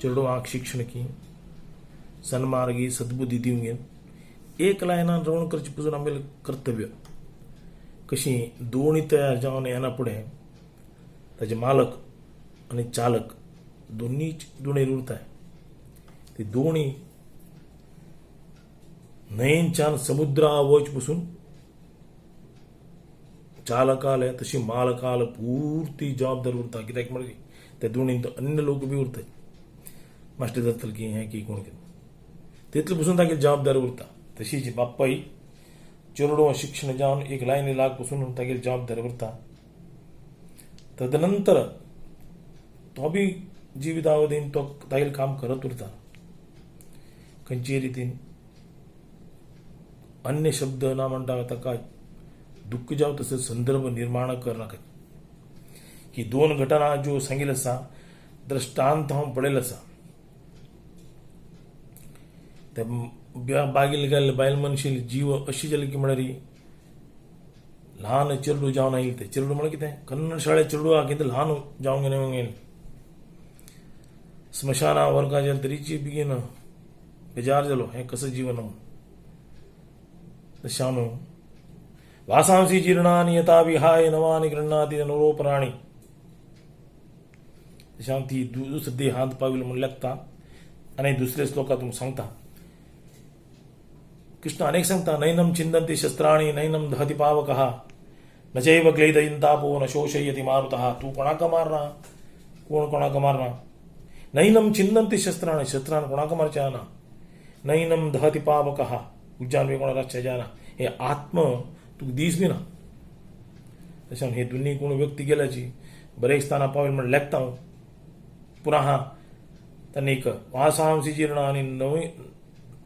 चेडो आंख शिक्षण की सन्मार्गी सद्बुद्धी दिवंगेन एक लायनान रवण करचे पसून आमगेलें कर्तव्य कशी दोन्ही तयार जावन येना फुडें ताचे मालक आनी चालक दोनीच दुणेर उरताय ती दोन्ही न्हंयेच्यान समुद्रा वच पसून चालकाले तशी मालकाल पूर्ती जबाबदारी उरता कित्याक म्हळ्यार ते दोनींत अन्य लोक बी उरताय माश्टी जातले की हें की कोण तितले पसून तागेली जबाबदारी उरता तशीच बाप्पाय चेडो शिक्षण जावन एक लायनी लाग पसून तागेली जबाबदारी उरता तदनंतर तो बी जिवितावधीन तो तागेलें काम करत उरता खंयचे रितीन अन्य शब्द ना म्हणटा ताका दुःख जाव तसो संदर्भ निर्माण करनाका ही दोन घटना ज्यो सांगिल्ल्यो आसा दृष्टांत हांव पळयल्लो आसा त्या बागेल गेल्ले बायल मनशेली जीव अशी जाली की म्हळ्यार ल्हान चेडूं जावन आयिल्लें तें चेडूं म्हळ्यार कितें कन्नड शाळेंत चेडूं आहा कितें ल्हान जावंक गेलें स्मशाना वर्गा गेले तरीची बेगीन बेजार जालो हें कसं जीवन म्हणून तशें न्हू वासांसी जीर्णानि यथा विहाय नवानि गृह्णाति नरोपराणि तशें ती दुसरे देहांत पाविल्लो म्हूण लेखता आनी दुसरे श्लोकांत तुमकां सांगता कृष्ण अनेक सांगता नैनम छिंदन्ति शस्त्राणि नैनम दहति पावकः न चैव क्लेदयन्तापो न शोषयति मारुतः तू कोणाक मारना कोण कोणाक मारना नैनम छिंदन्ति शस्त्राणि शस्त्रान कोणाक मारचे ना नैनम दहति पावकः उज्जान बी कोणाक रातचे जाना हे आत्म तुका दीस बी ना तशें हे दोनी कोण व्यक्ती गेल्याची बरेच स्थाना पावले म्हण लेखता हांव पुनः तनेक वासांसी जीर्णानि नवी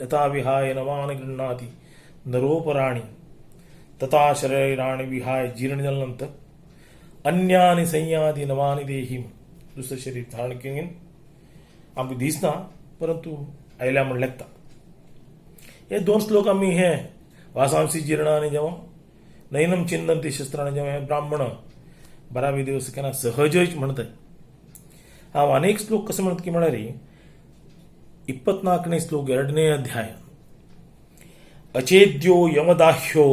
यथा विहाय नवानि गृह्णाति नरोपराणि तथा शरीराणि विहाय जीर्ण जाल्यानंतर अन्यानि संयाति नवानि देही दुसरं शरीर धारण केलें आमकां दिसना परंतु आयल्या म्हण लेखता हे दोन श्लोक आमी हे वासांसी जीर्णानि जेव्हा नैनम छिंदन्ति शस्त्राणि जेव्हा हे ब्राह्मण बारावी दिवस केन्ना सहजच म्हणटाय हांव अनेक श्लोक कशें म्हणटा की म्हळ्यार 24ನೇ श्लोक 2ನೇ अध्याय अचेद्यो यमदाह्यो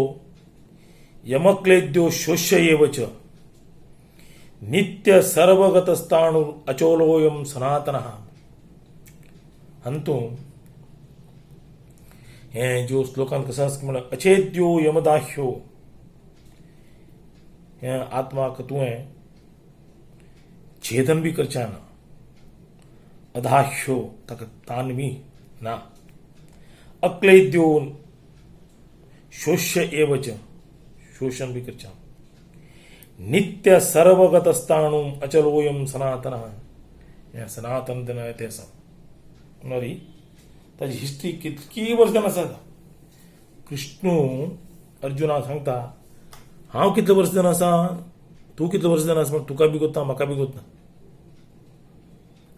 यमक्लेद्यो शोष्य एव च नित्य सर्वगतस्ताणु अचोलोयम सनातनः हंतु हे जो श्लोकान कसं आसा म्हण अचेद्यो यमदाह्यो हे आत्माक तुवें छेदन बी करचें ना अदाह्यो ताका तानवी ना अक्लेद्यो शोष्य एवच शोषण बी करचें नित्य सर्वगतस्ताणु अचलोयम सनातनः हे सनातन तें आसा म्हळ्यार ताची हिस्ट्री कितकी वर्सां आसा कृष्ण अर्जुनाक सांगता हांव कितले वर्स जावन आसा तूं कितले वर्स जावन आसा म्हण तुका बी गोत्ता म्हाका बी गोत्ता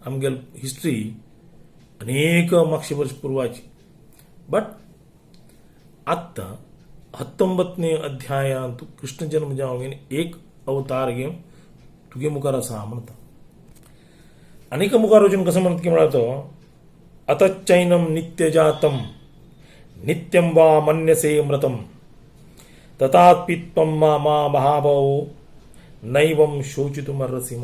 आमगेल हिस्ट्री अनेक मागशे वर्ष पूर्वाची बट आत्ता 19ನೇ अध्यायांत कृष्ण जन्म जावन एक अवतार घेवन तुगे मुखार आसा म्हणटा आनीक मुखार वचून कसं म्हणटा की म्हळ्यार तो अतच्चैनम नित्यजातम नित्यं वा मन्यसे मृतम तथात्पित्वं मा महाभावो नैवं शोचितुमर्हसि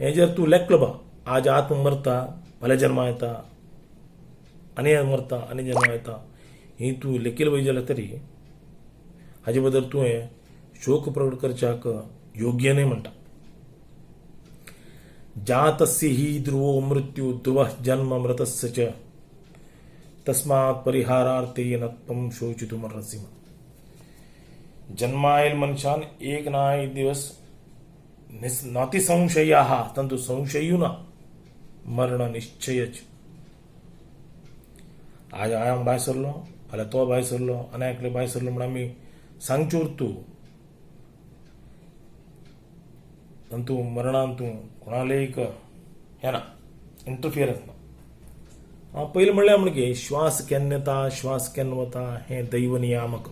हे जर तू लेखलं बा आज आत्म मरता फाल्यां जन्मा येता आनी मरता आनी जन्मा येता ही तू लेखील वय जाल्यार तरी हाजे बद्दल तुवें शोक प्रकट करच्याक योग्य न्हय म्हणटा जातस्य हि ध्रुवो मृत्यु ध्रुवः जन्म मृतस्य च तस्मात् परिहारार्थे न त्वं शोचितुमर्हसि जन्मायेल मनशान एक ना एक दिवस नाती संशयाः तंतु संशयू ना मरण निश्चयच आज हांव भायर सरलो फाल्यां तो भायर सरलो आनी एकलो भायर सरलो म्हण आमी सांगच्यो उरतू तंतु मरणान तूं कोणालें एक हें ना इंटरफियरन्स ना पयलीं म्हणलें म्हणजे श्वास केन्ना येता श्वास केन्ना वता हें दैव नियामक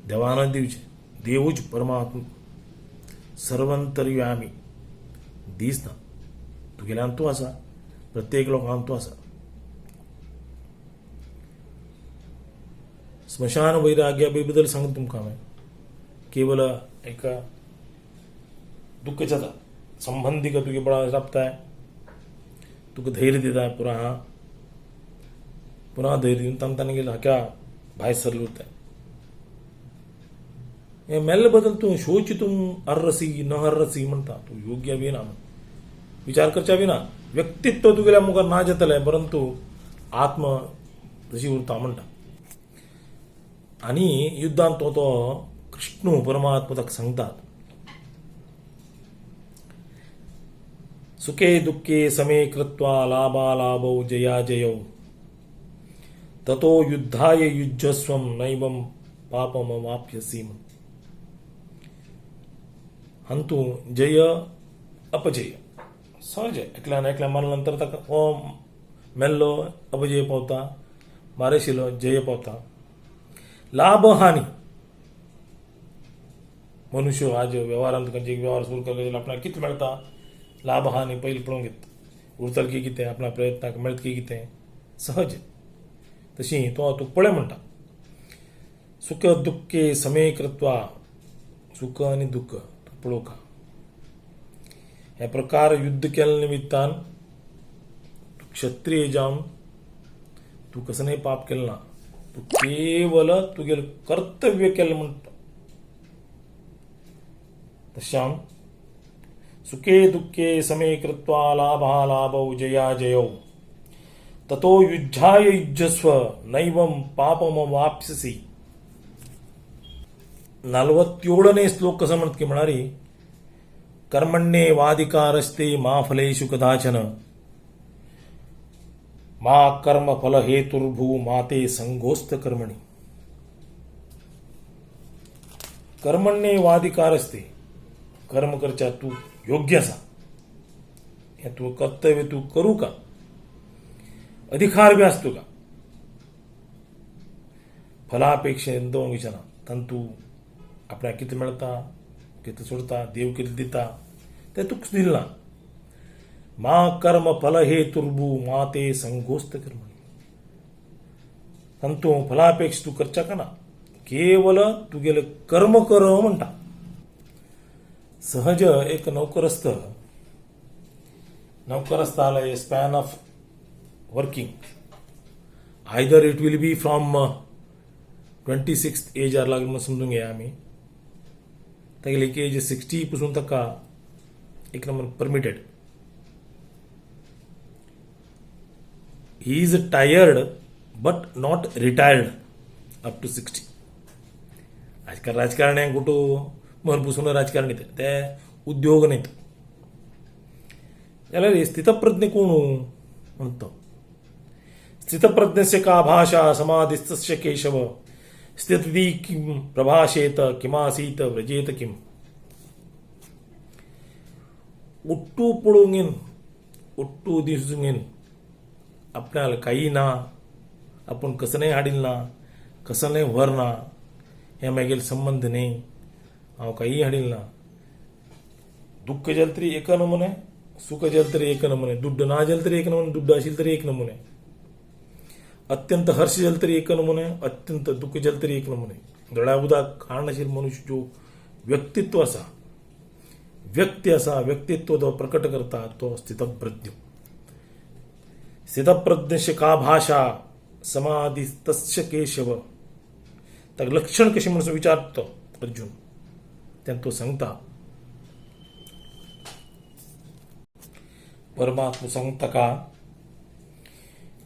देवान दिवचें देवूच परमात्मा सर्वंतर्यामी दीस ना तुगेल्यान तूं आसा प्रत्येक लोकांक तूं आसा. स्मशान वैराग्या बद्दल सांगता तुमकां हांवें. केवल एक दुःख जाता संबंधीक तुगे बळा राबताय तुका धैर्य दिताय पुरा हा पुन्हा धैर्य दिवन तांताना गेलं हाक्या भायर सरले उरताय. हे मेल्ले बद्दल तूं शोचितूं अर्रसी न अर्रसी म्हणटा तूं योग्य बी ना विचार करच्या बी ना. व्यक्तित्व तुगेल्या मुखार ना जातलें परंतु आत्म तशी उरता म्हणटा. आनी युद्धांत तो कृष्ण परमात्मा ताका सांगतात सुखे दुःखे समे कृत्वा लाभालाभौ जयाजयौ ततो युद्धाय युज्यस्वं नैवं पापमवाप्यसी. हंतु जय अपजय सहज आहे. एकल्या मारल्यानंतर ताका हो मेल्लो अपजय पावता मारेशिलो जय पावता. लाभ हानी मनुष्य आज व्यवहारांत खंयचे व्यवहार सुरू केले आपल्याला कितें मेळटा लाभ हानी पयलीं पळोवंक घेता उरतले की कितें आपल्या प्रयत्नाक मेळटा की कितें सहज. तशी तो तूं पळय म्हणटा सुख दुःखे समे कृत्वा सुख आनी दुःख पळोवका. हे प्रकार युद्ध केल्या निमित्तान तूं क्षत्रिय जावन तूं कसलेंय पाप केलें ना. तूं केवल तुगेलें कर्तव्य केलें म्हणटा. तशान सुखे दुःखे समे कृत्वा लाभालाभौ जयाजयौ ततो युद्धाय युज्यस्व नैवं पापमवाप्स्यसि. 47ನೇ श्लोक कसं म्हणत की म्हणारी कर्मण्येवाधिकारस्ते मा फलेषु कदाचन मा कर्म फल हेतुर्भू माते संगोस्त कर्मणी. कर्मण्येवाधिकारस्ते कर्म करच्या तू योग्य असा हे तू कर्तव्य तू करू का अधिकार बी असतो का फलापेक्षेन दोन विचारा तंतू आपल्याक कितें मेळटा कितें सोडता देव कितें दिता तें तुका दिलना. मा कर्म फल हेतुर्भू माते संगोस्त कर्मणी. तंतू फलापेक्षा तू करच्या का ना केवल तुगेले कर्म कर म्हणटा. सहज एक नौकरस्त आला a span of working either it will be from 26 age आर लागून समजून घेया आमी तागेली एक एज 60 पासून ताका एक number permitted. He is tired but not retired up to 60. आजकाल राजकारण्यांक कुठं मरपुसून राजकारणी ते उद्योग नाहीत जाल्यार स्थितप्रज्ञ कोण म्हणतो. स्थितप्रज्ञस्य का भाषा समाधिस्तस्य केशव स्थिती किम प्रभाषेत किमासीत व्रजेत किम. उट्टू पळोवंक उट्टू दिसूंक आपल्याला काही ना आपण कसलेंय हाडिल ना कसलेंय व्हर ना हे मागीर संबंध न्ही हांव काही हाडिल ना. दुःख जालें तरी एका नमुने सुख जालें तरी एक नमुने दुड्ड ना जालें तरी एक नमुने दुड्ड आशिल्लें तरी एक नमुने अत्यंत हर्ष जालें तरी एक नमुने अत्यंत दुःख जालें तरी एक नमुने. दोळ्या उदक खाण नाशिल्लो मनुष्य जो व्यक्तित्व आसा व्यक्ती आसा व्यक्तित्व तो प्रकट करता तो स्थितप्रज्ञ. स्थितप्रज्ञस्य का भाषा समाधिस्तस्य केशव. ताका लक्षण कशें म्हणून विचारता अर्जुन तें तो सांगता. परमात्मा सांगता का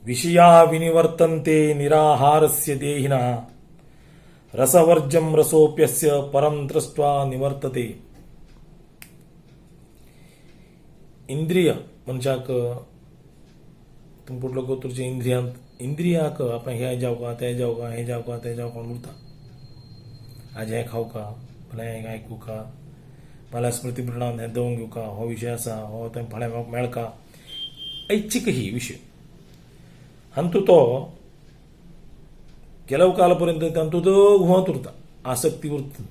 विषया विनिवर्तन्ते निराहारस्य देहिनः रसवर्जं रसोप्यस्य परं दृष्ट्वा निवर्तते. इंद्रिय मनशाक तुम गोतूरचे इंद्रियाक आपण हे जावका ते जावका हे जावका ते जावका उरता. आज हें खावं का फाल्यां हें आयकूं का फाल्यां स्मृती प्रणान हें देवूंक घेवं का हो विशय आसा हो तें फाल्यां म्हाका मेळका ऐच्छिक ही विशय. हंतू तो ಕೆಲವು ಕಾಲ पर्यंत तांतूं घुवत उरता आसक्ती उरता.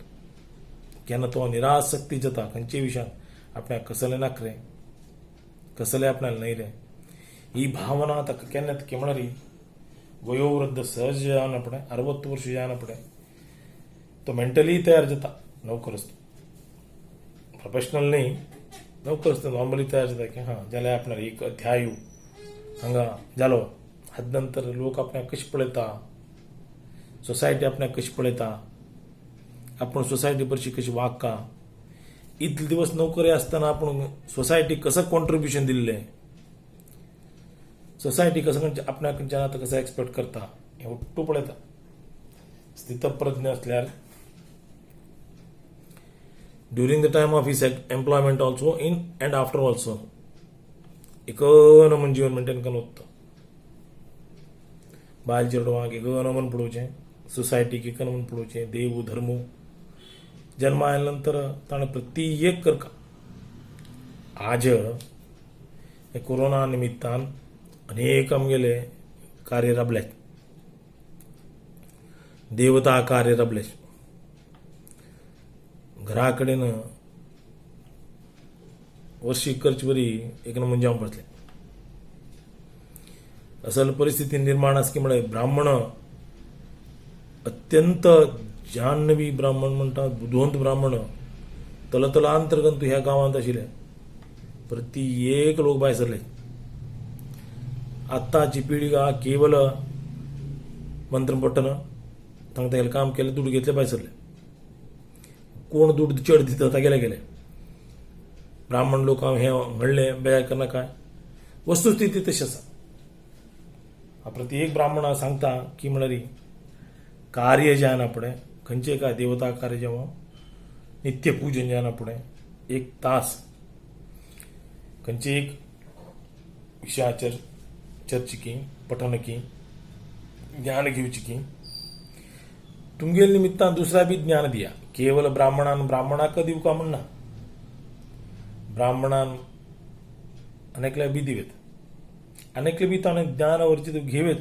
केन्ना तो निरासक्ती जाता खंयचे विशयान आपल्याक कसलें नाकरें कसले आपल्याला नाही रे ही भावना तक केन्नात केमणारी वयोवृद्ध सहज जावना पडे 60 वर्ष जावना पडे तो मेंटली तयार जाता लवकरच प्रोफेशनल नाही लवकरच नॉर्मली तयार जाता की हां जाल्यार आपणाला एक अध्याय हांगा जालो हात नंतर लोक आपणाक कशे पळयता सोसायटी आपणाक कशी पळयता आपण सोसायटी बरशी कशी वागता इतले दिवस नोकरी असताना आपण सोसायटीक कसं कॉन्ट्रिब्युशन दिल्लें सोसायटी कसं आपल्या कडच्यान आतां कसं एक्सपेक्ट करता हें उट्टू पळयता स्थितप्रज्ञ असल्यार during the time of his employment also in and after also एकन जीवन मेंटेन करून वता बायल चेडवांक एकन म्हूण पळोवचें सोसायटीक एकन म्हूण पळोवचें देव धर्म जन्म आयल्या नंतर ताणें प्रत्येक करता आज हे कोरोना निमित्तान अनेक आमगेले कार्य राबले देवता कार्य राबले घरा कडेन वर्शीक करचे बरी एक नंबर जावंक पडटलें असल परिस्थिती निर्माण आसा की म्हळ्यार ब्राह्मण अत्यंत जान्हवी ब्राह्मण म्हणटा बुदवंत ब्राह्मण तलतलांतर्गत ह्या गांवांत आशिल्ले प्रत्येक लोक भायर सरले आत्ताची पिढी केवल मंत्र पडटना तांकां तेगेलें काम केलें दूड घेतलें भायर सरले कोण दूड चड दिता तागेले गेले ब्राह्मण लोक हें म्हणलें बेजार करनाका वस्तुस्थिती तशी आसा प्रत्येक ब्राह्मण सांगता की म्हळ्यार कार्य जें आना फुडें खंयचें काय देवता कार्य जेवं नित्य पूजन जें आना फुडें 1 तास खंयचे एक विशयाचेर चर्चिकी पठनकी ज्ञान घेवची की तुमगेले निमित्तान दुसऱ्या बी ज्ञान दिया केवल ब्राह्मणाक दिवका म्हणना ब्राह्मणान अनेकल्या बी दिवेत अनेकले बी ताणें ज्ञान अर्जित घेवेत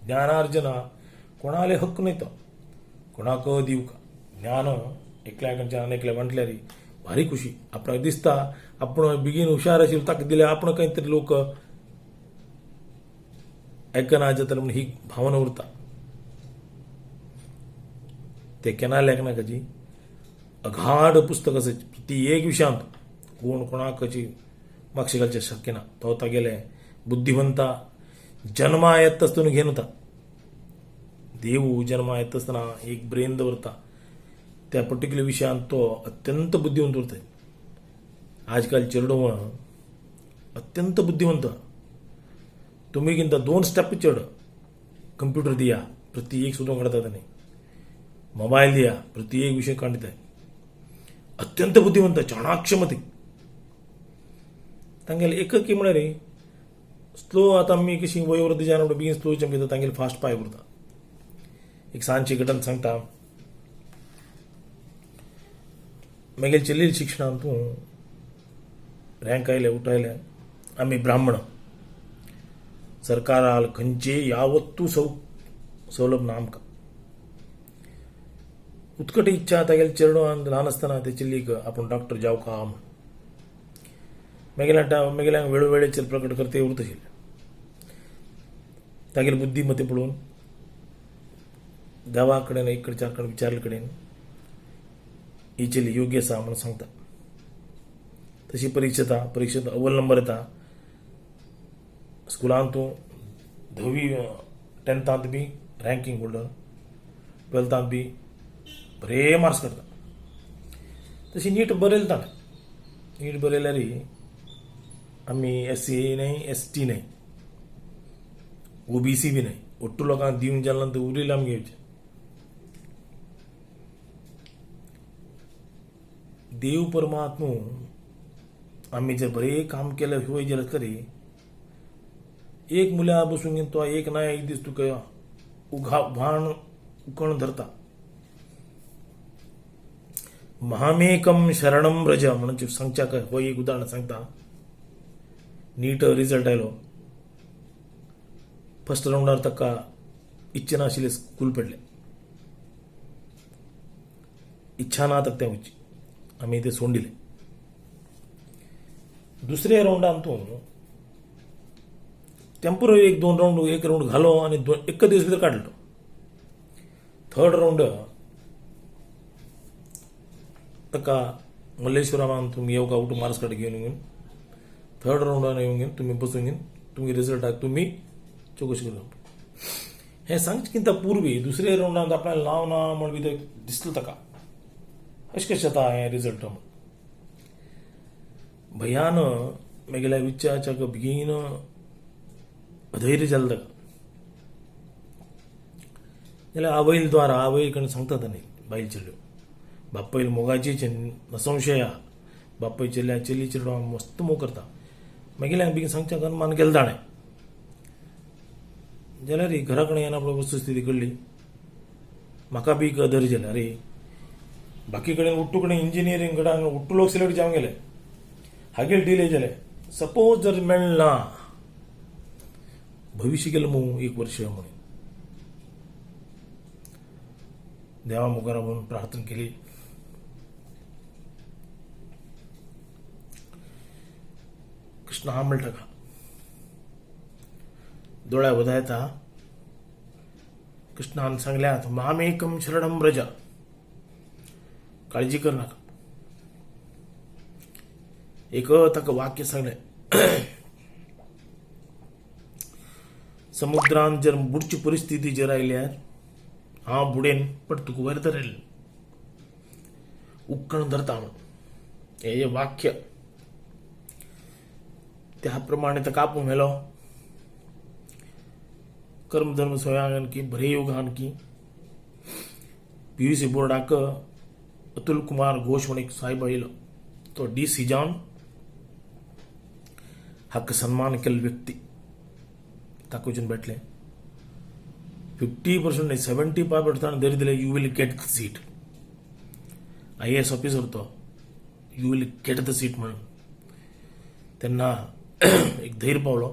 ज्ञानार्जना कोणाले हक्क नाही तो कोणाक दिवका ज्ञान एकल्या कडच्यान अनेकल्या म्हटल्यार भारी खुशी आपणाक दिसता आपण बेगीन हुशार आशिल्लो ताका दिल्यार आपण खंय तरी लोक आयकना जाताले म्हणून ही भावना उरता ते केन्ना लेखनाकाची अगाढ पुस्तक आसा प्रत्येक विशयांत कोण कोणाक मागशे घालचें शक्य ना तो तागेले बुद्धिवंता जन्मा येता आसतना घेवन वता देव जन्मा येता आसतना एक ब्रेन दवरता त्या पर्टिक्युलर विशयांत तो अत्यंत बुद्धिवंत उरता आजकाल चेडवां अत्यंत बुद्धिवंत तुम्हीगिंत 2 स्टेप चड कंप्यूटर दिया प्रत्येक सुद्दां काडटा ताणें मोबायल दिया प्रत्येक विशय काडटा अत्यंत बुद्धिवंत चाणाक्षमती तांगेले एक की म्हळ्यार स्लो आतां आमी कशी वयोवृद्ध जावन बेगीन स्लो चमकता तांगेले फास्ट पांय उरता एक सांजची घटना सांगता मागीर चलिल्ले शिक्षणांतू रँक आयले उठायले आमी ब्राह्मण सरकाराल खंयचे यावत्तू सवलभ ना आमकां उत्कट इच्छा तागेले चेडवान ल्हान आसतना ते चिल्लीक आपूण डॉक्टर जावका म्हूण मागीर वेळोवेळेचेर प्रकट करते उरत आशिल्ले तागेली बुद्धीमती पळोवन देवा कडेन एक कडे 4 कडेन विचारले कडेन ही चली योग्य आसा म्हणून सांगता तशी परीक्षेत अव्वल नंबर येता स्कुलांत तूं 10वी 10थांत बी रँकींग होल्डर 12थांत बी बरे मार्क्स काडटा तशी नीट बरयलें ताणें नीट बरयल्यार आमी SC न्हय ST न्हय OBC बी न्हय ಒಟ್ಟು लोकांक दिवन जाल्या नंतर उरिल्ले आमगे देव परमात्मू आमी जर बरें काम केलें होय जाल्यार खरी एक मुल्या बसून घेवन तो एक ना एक दीस तुका भाण उकण धरता महामेकम शरणम व्रज म्हणून सांगच्या हो एक उदाहरण सांगता नीट रिजल्ट आयलो फर्स्ट राउंडार ताका इच्छा नाशिल्ले स्कूल पडले इच्छा ना ताका तें वचची आमी ते सोडून दिले दुसऱ्या राउंडांतून टेम्पररी 1-2 राऊंड एक राऊंड घालो आणि एक दिवस भितर काडलो. थर्ड राऊंड ताका मल्लेश्वरामान तुम्ही येवका उठून मार्क्स कार्ड घेऊन येऊन थर्ड राऊंडान येऊन घेऊन तुम्ही बसून घेऊन तुम्ही रिझल्टाक तुम्ही चौकशी करू. हे सांगचे पूर्वी दुसऱ्या राऊंडात आपल्याला नाव ना म्हणून ते दिसलं ताका अशें कशें जाता हें रिझल्ट भयान म्हगेल्या विचारच्या बेगीन अधैर्य जालें ताका. जाल्यार आवयल द्वारा आवय कडेन सांगतात आनी बायल चेडल्यो बापायल मोगाची संशया बापाय चेल्या चेली चेडो मस्त मोग करता मागीर बेगीन सांगच्या मन गेलें ताणें. जाल्यार घरा कडेन येना पळय वस्तुस्थिती कळली म्हाका बी अधैर्य जालें. अरे बाकी कडेन उट्टू कडेन इंजिनियरींग कडेन उट्टू लोक सिलेक्ट जावंक गेले हागेर डिले जाले. सपोज जर मेळना भविष्य गेलं मू 1 वर्ष म्हणून देवा मुखार म्हणून प्रार्थना केली. कृष्ण हा म्हणटा का दोळ्या वधायता कृष्णान सांगल्यात मामेकम शरणम व्रज काळजी कर नाका. एक ताका वाक्य सांगलें समुद्रांत जर बुडची परिस्थिती जर आयल्यार हांव बुडेन पण तुका वयर धरेल उक्कण धरता म्हणून हे वाक्य त्या प्रमाणे ताका आपूण मेलो कर्म धर्म सोयांगन की बरे योगान की PUC बोर्डाक अतुल कुमार घोष म्हणून एक साहेब आयलो तो DC जावन हक्क सन्मान केल्लो व्यक्ती ताका वचून भेटले 50% नाही 75% धरी दिले you will get the seat. IAS officer तो you will get the seat म्हणून त्यांना एक धैर्य पावलो.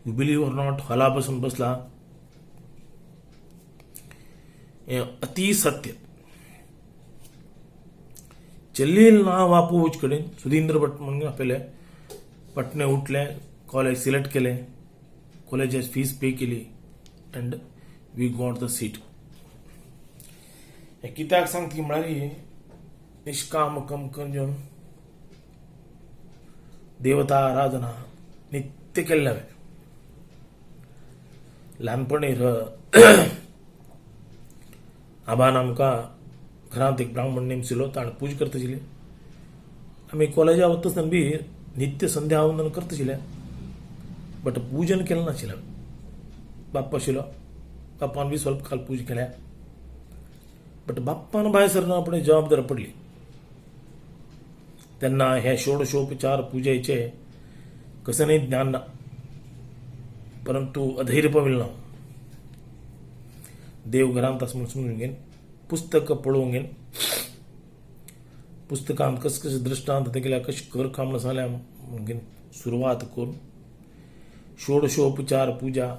यू बिलीव ऑर नॉट हॉला बसून बसला. हे अति सत्य चल्लील ना वापू उच कडेन सुधींद्र भट म्हणून आपले पटणे उठले कॉलेज सिलेक्ट केले कॉलेजाची फीस पे केली and we got the seat. हे कित्याक सांगता की म्हळ्यार निष्काम कम करून देवता आराधना नित्य केल्ले हांवें. ल्हानपणी आबान आमकां घरांत एक ब्राह्मण नेमसिलो ताणें पूजा करता आशिल्ली. आमी कॉलेजाक वता आसतना बी नित्य संध्या वंदन करता आशिल्ले बट पूजन केलें नाशिल्लें. बाप्पा आशिल्लो बाप्पान बी स्वल्प काल पूजा केल्या बट बाप्पान भायर सरना आपणे जबाबदारी पडली. तेन्ना हे षोडशोपचार पुजेचे कसनय ज्ञान ना परंतु अधैर्य पाविल्लो ना. देव घरांत आसा म्हणून समजून घेन पुस्तक पळोवंक घेन पुस्तकांत कशें कशें दृश्टांत केल्या कशें कर काम जाल्या घेन सुरवात करून षोडशोपचार पूजा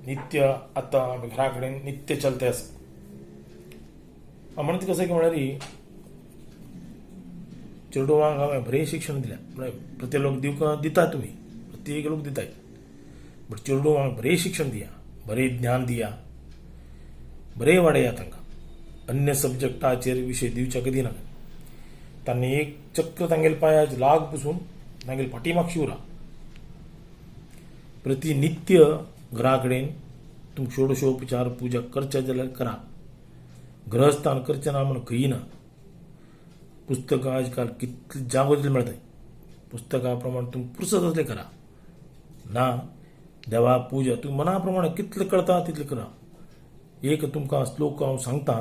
नित्य आतां आमी घरा कडेन नित्य चलते आसा. म्हणून कशें की म्हळ्यार चेडवांक हांवें बरें शिक्षण दिलें म्हळ्यार प्रत्येक लोक दिवंक दिता तुमी प्रत्येक लोक दिताय बट चेडवांक बरें शिक्षण दिया बरें ज्ञान दिया बरें वाडया तांकां अन्य सब्जेक्टाचेर विशय दिवचे कधी ना. तांणी एक चक्र तांगेले पांयाचे लाग पुसून तांगेले फाटीमाग शिवरा. प्रति नित्य घरा कडेन तुम षोडशोपचार पुजा करचे जाल्यार करा. ग्रहस्थान करचें ना म्हूण खंय ना. पुस्तकां आजकाल कितले जागो दिले मेळटाय पुस्तकां प्रमाणे तुम पुरसत असले करा ना देवा पुजा तुमी मना प्रमाणे कितले कळटा तितले करा. एक तुमकां श्लोक हांव सांगता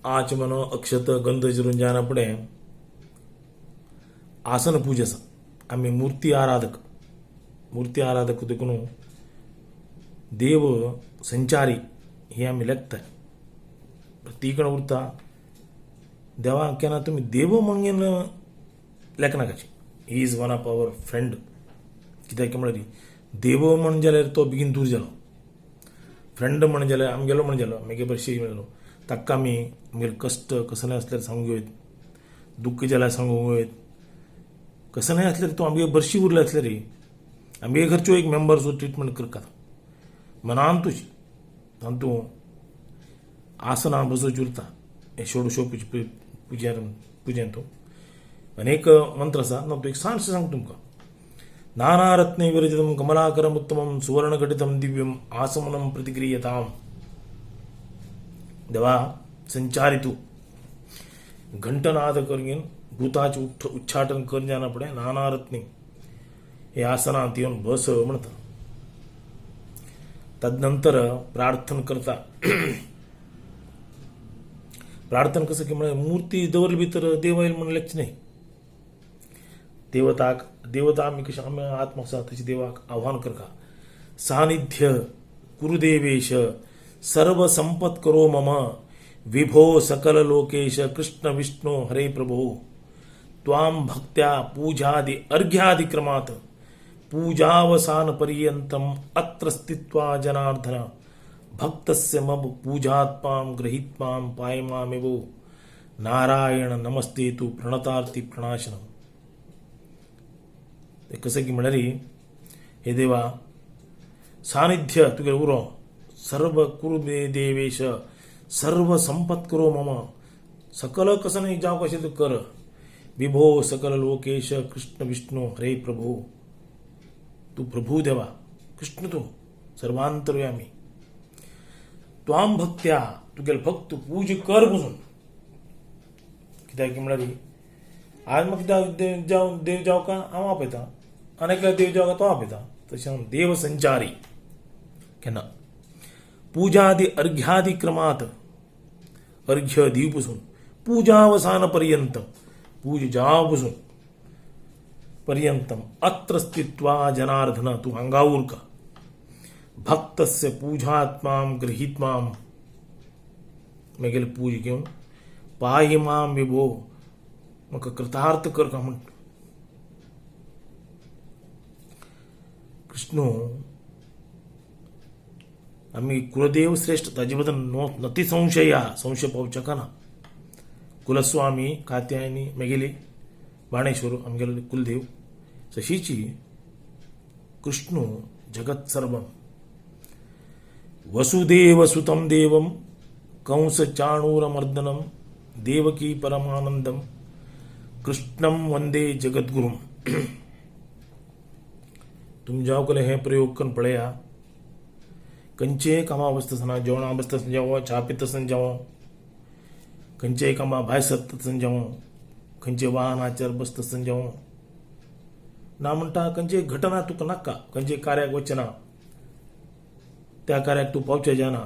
आचमनो अक्षत गंध जिरून जायना फुडें आसन पूजा आसा. आमी मुर्ती आराधक देखून देव संचारी हे आमी लेखताय प्रत्येकण उरता देवा केन्ना तुमी देव म्हणून लेखनाकाची. He is one of our friend कित्याक म्हळ्यार देव म्हण जाल्यार तो बेगीन दूर जालो फ्रेंड म्हण जाल्यार आमगेलो म्हण जालो मागीर बरशी मेळलो ताका आमी आमगेले कश्ट कसले आसल्यार सांगूंक वयत दुख्ख जाल्यार सांगूंक वयत कसलेय आसल्यार तूं आमगे बरशी उरलें आसल्यार आमगे घरच्यो एक मेंबर जो ट्रीटमेंट करता मनान तुझी आणि तू आसना बसोवची उरता हे षोडशोपचार पुजेन तू अनेक मंत्र आसा ना तू एक सांगता सांग तुमकां नाना रत्ने विरचितं कमलाकरम उत्तमं सुवर्णघटितं दिव्यम आसमनं प्रतिक्रियताम देवा संचारी तू घंटनाद करून भूताचे उच्चाटन करून जाना पडे नाना रत्ने हे आसनात येऊन बस म्हणता तदनंतर प्रार्थना करता प्रार्थना कसं की म्हणजे मूर्ती दवरली भितर देव येईल म्हणलेच नाही देवता आम्ही कशा आम्ही आत्मसा तशी देवाक आव्हान करका सानिध्य कुरुदेवेश सर्व संपत करो मम विभो सकल लोकेश कृष्ण विष्णु हरे प्रभो त्वाम भक्त्या पूजादि अर्घ्यादि क्रमात् पूजावसान पर्यंतम अत्र स्थित्वा जनार्दन भक्तस्य मम पूजात्मां गृहीत्मां पायमामेवो नारायण नमस्ते तू प्रणतार्थी प्रणाशनम ते कसं की म्हणाली हे देवा सानिध्य तुगे उरो सर्व कुरु देवेश सर्व संपत करो मम सकल कसं नाही जाव कसे तू कर विभो सकल लोकेश कृष्ण विष्णु हरे प्रभो तू प्रभू देवा कृष्ण तू सर्वांतर्यामी त्वाम भक्त्या तुगेल भक्त पूज कर बसून कित्याक की म्हणाली आज मग देव जाव का हांव आपयता अनेक देव जाव का तो आपयता तशें देव संचारी केन्ना पूजादि अर्घ्यादि क्रमात अर्घ्य दिव पसून पूजावसान पर्यंत पूज जाव पसून पर्यंतम अत्र स्थित्वा जनार्दन तू अंगावर का भक्तस्य पूजात्मां गृहीत्मां मेगेल पूज घेऊन पाहि मां विभो मग कृतार्थ कर का म्हणतो कृष्ण आम्ही कुलदेव श्रेष्ठ ताजे बद्दल नती संशय पावचका ना कुलस्वामी कात्यायनी मेगेली बाणेश्वर आमगेले कुलदेव तशीची कृष्ण जगत सर्वम वसुदेव सुतं देवम कंस चाणूरमर्दनम देवकी परमानंदम कृष्णम वंदे जगद्गुरुम तुम जाओ कले हे प्रयोग कन पळया कंचे कामा बसतना जेवणा बसतना जावं चा पितसन जावं खंयचे कामा भायर सरतसन जावं खंयचे वाहनाचेर बसतसन जावं ना म्हणटा खंयचे घटना तुका नाका खंयचे कार्याक वचना त्या कार्याक तू पावचे जाना